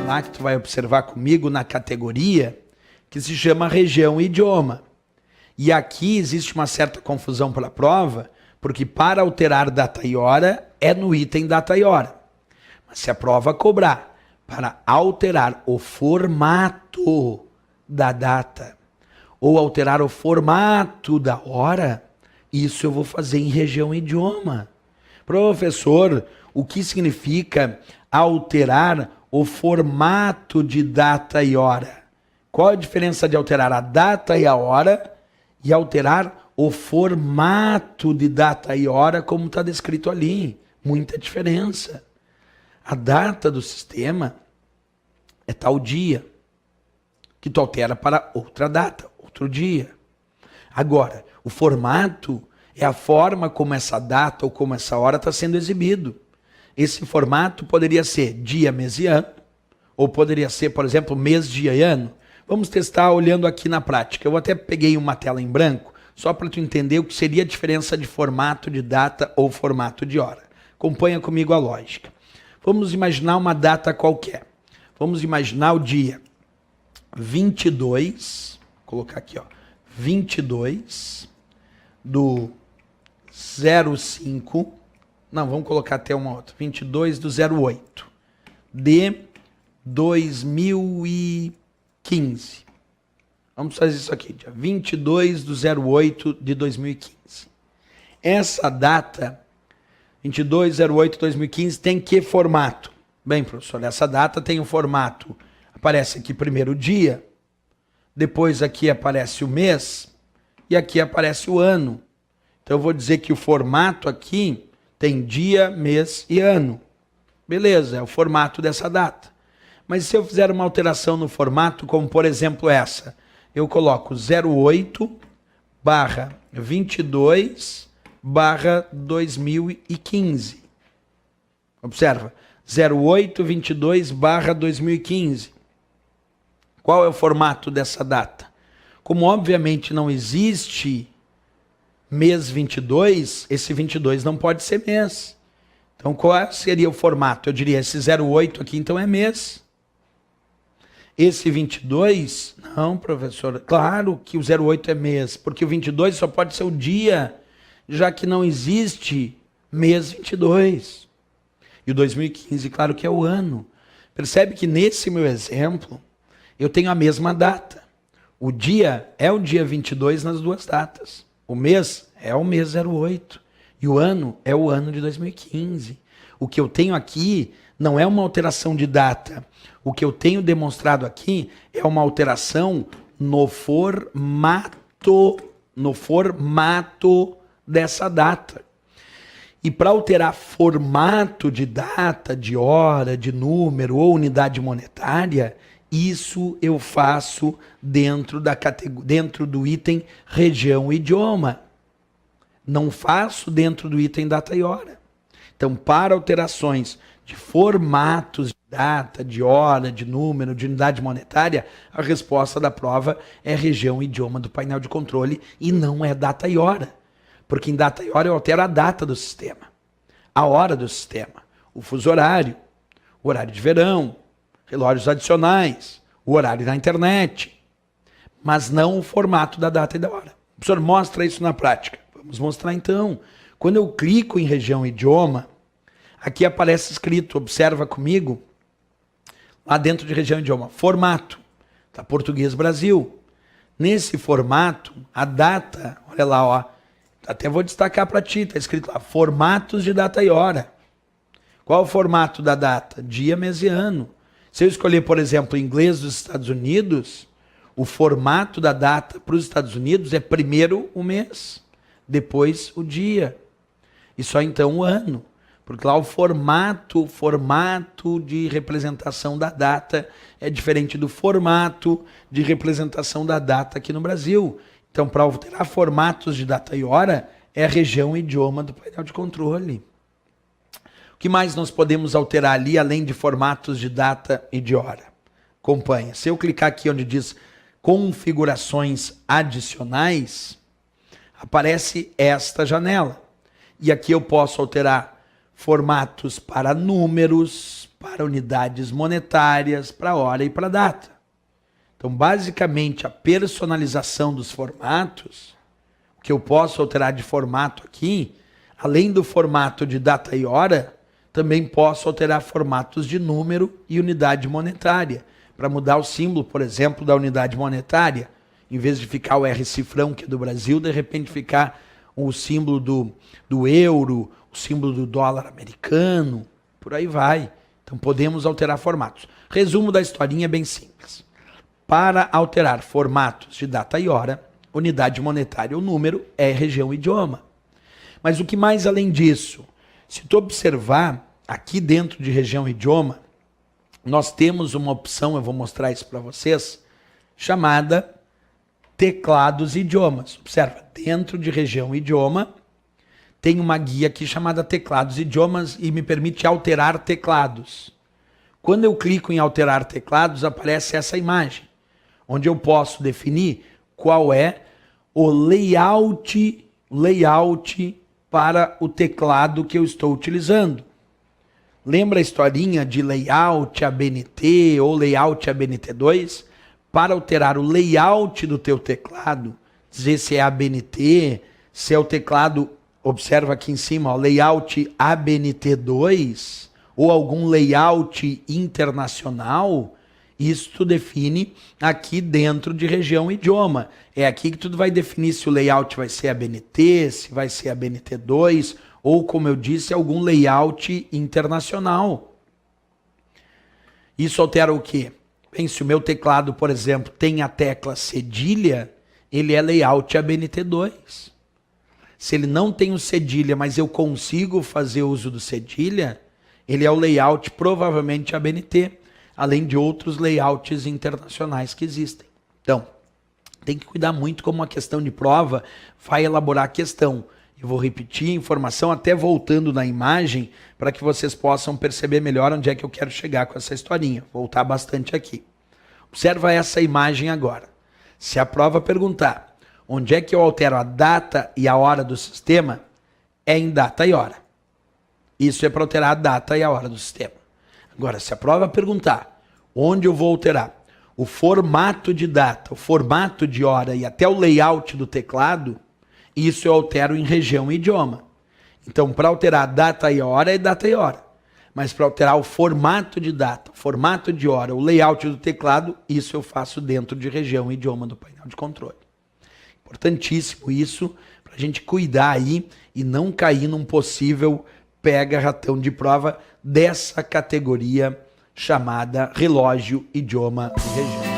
lá que tu vai observar comigo na categoria que se chama região e idioma. E aqui existe uma certa confusão pela prova, porque para alterar data e hora é no item data e hora. Mas se a prova cobrar para alterar o formato da data ou alterar o formato da hora, isso eu vou fazer em região e idioma. Professor, o que significa alterar o formato de data e hora? Qual a diferença de alterar a data e a hora e alterar o formato de data e hora como está descrito ali? Muita diferença. A data do sistema é tal dia, que tu altera para outra data, outro dia. Agora, o formato é a forma como essa data ou como essa hora está sendo exibido. Esse formato poderia ser dia, mês e ano, ou poderia ser, por exemplo, mês, dia e ano. Vamos testar olhando aqui na prática. Eu até peguei uma tela em branco, só para tu entender o que seria a diferença de formato de data ou formato de hora. Acompanha comigo a lógica. Vamos imaginar uma data qualquer. Vamos imaginar o dia 22, vou colocar aqui, ó, 22 do 05, não, vamos colocar até uma outra, 22 do 08 de 2015. Vamos fazer isso aqui, dia 22 do 08 de 2015. Essa data, 22 de 08 de 2015, tem que formato? Bem, professor, essa data tem um formato. Aparece aqui primeiro o dia, depois aqui aparece o mês e aqui aparece o ano. Então eu vou dizer que o formato aqui tem dia, mês e ano. Beleza, é o formato dessa data. Mas se eu fizer uma alteração no formato, como por exemplo essa, eu coloco 08/22/2015. Observa, 08/22/2015. Qual é o formato dessa data? Como obviamente não existe mês 22, esse 22 não pode ser mês. Então qual seria o formato? Eu diria esse 08 aqui então é mês. Esse 22, não, professor, claro que o 08 é mês, porque o 22 só pode ser o dia, já que não existe mês 22. E o 2015, claro que é o ano. Percebe que nesse meu exemplo, eu tenho a mesma data. O dia é o dia 22 nas duas datas. O mês é o mês 08. E o ano é o ano de 2015. O que eu tenho aqui não é uma alteração de data. O que eu tenho demonstrado aqui é uma alteração no formato dessa data. E para alterar formato de data, de hora, de número ou unidade monetária, isso eu faço dentro do item região e idioma. Não faço dentro do item data e hora. Então, para alterações de formatos de data, de hora, de número, de unidade monetária, a resposta da prova é região e idioma do painel de controle e não é data e hora. Porque em data e hora eu altero a data do sistema, a hora do sistema, o fuso horário, o horário de verão, relógios adicionais, o horário na internet, mas não o formato da data e da hora. O professor mostra isso na prática. Vamos mostrar então. Quando eu clico em região e idioma, aqui aparece escrito, observa comigo, lá dentro de região e idioma, formato, tá? Português Brasil. Nesse formato, a data, olha lá, ó, até vou destacar para ti, está escrito lá, formatos de data e hora. Qual é o formato da data? Dia, mês e ano. Se eu escolher, por exemplo, o inglês dos Estados Unidos, o formato da data para os Estados Unidos é primeiro o mês, depois o dia, e só então o ano. Porque lá o formato de representação da data é diferente do formato de representação da data aqui no Brasil. Então, para alterar formatos de data e hora, é a região e idioma do painel de controle. O que mais nós podemos alterar ali, além de formatos de data e de hora? Acompanha. Se eu clicar aqui onde diz configurações adicionais, aparece esta janela. E aqui eu posso alterar formatos para números, para unidades monetárias, para hora e para data. Então, basicamente, a personalização dos formatos, o que eu posso alterar de formato aqui, além do formato de data e hora, também posso alterar formatos de número e unidade monetária. Para mudar o símbolo, por exemplo, da unidade monetária, em vez de ficar o R cifrão, que é do Brasil, de repente ficar o símbolo do euro, o símbolo do dólar americano, por aí vai. Então podemos alterar formatos. Resumo da historinha é bem simples. Para alterar formatos de data e hora, unidade monetária ou número é região idioma. Mas o que mais além disso? Se tu observar, aqui dentro de região idioma, nós temos uma opção, eu vou mostrar isso para vocês, chamada teclados e idiomas. Observa, dentro de região idioma, tem uma guia aqui chamada teclados e idiomas e me permite alterar teclados. Quando eu clico em alterar teclados, aparece essa imagem, onde eu posso definir qual é o layout para o teclado que eu estou utilizando. Lembra a historinha de layout ABNT ou layout ABNT2? Para alterar o layout do teu teclado, dizer se é ABNT, se é o teclado, observa aqui em cima, ó, layout ABNT2 ou algum layout internacional, isso tu define aqui dentro de região idioma. É aqui que tu vai definir se o layout vai ser ABNT, se vai ser ABNT2 ou, como eu disse, algum layout internacional. Isso altera o quê? Bem, se o meu teclado, por exemplo, tem a tecla cedilha, ele é layout ABNT2. Se ele não tem o cedilha, mas eu consigo fazer uso do cedilha, ele é o layout provavelmente ABNT, além de outros layouts internacionais que existem. Então, tem que cuidar muito como uma questão de prova vai elaborar a questão. Eu vou repetir a informação até voltando na imagem para que vocês possam perceber melhor onde é que eu quero chegar com essa historinha. Voltar bastante aqui. Observa essa imagem agora. Se a prova perguntar onde é que eu altero a data e a hora do sistema, é em data e hora. Isso é para alterar a data e a hora do sistema. Agora, se a prova perguntar onde eu vou alterar o formato de data, o formato de hora e até o layout do teclado, isso eu altero em região e idioma. Então, para alterar a data e hora, é data e hora. Mas para alterar o formato de data, o formato de hora, o layout do teclado, isso eu faço dentro de região e idioma do painel de controle. Importantíssimo isso, para a gente cuidar aí e não cair num possível pega-ratão de prova dessa categoria chamada relógio, idioma e região.